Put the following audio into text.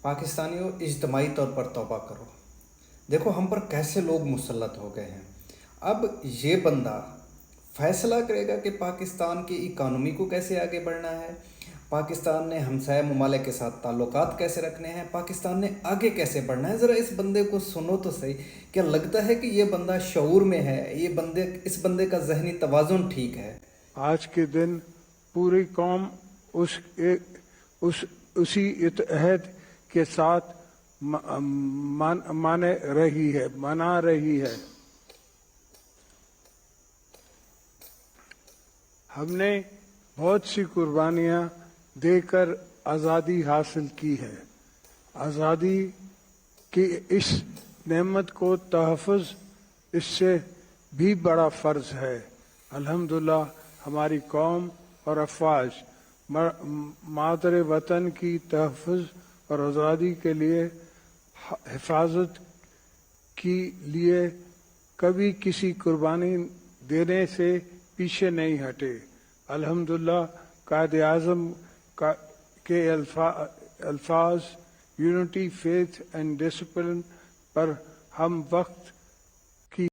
پاکستانیوں اجتماعی طور پر توبہ کرو. دیکھو ہم پر کیسے لوگ مسلط ہو گئے ہیں. اب یہ بندہ فیصلہ کرے گا کہ پاکستان کی اکانومی کو کیسے آگے بڑھنا ہے، پاکستان نے ہمسایہ ممالک کے ساتھ تعلقات کیسے رکھنے ہیں، پاکستان نے آگے کیسے بڑھنا ہے. ذرا اس بندے کو سنو تو صحیح. کیا لگتا ہے کہ یہ بندہ شعور میں ہے؟ اس بندے کا ذہنی توازن ٹھیک ہے؟ آج کے دن پوری قوم اسی اتحاد کے ساتھ منا رہی ہے. ہم نے بہت سی قربانیاں دے کر آزادی حاصل کی ہے. آزادی کی اس نعمت کو تحفظ اس سے بھی بڑا فرض ہے. الحمدللہ ہماری قوم اور افواج مادر وطن کی تحفظ اور آزادی کے لیے حفاظت کے لیے کبھی کسی قربانی دینے سے پیچھے نہیں ہٹے. الحمدللہ قائد اعظم کے الفاظ یونٹی، فیتھ اینڈ ڈسپلن پر ہم وقت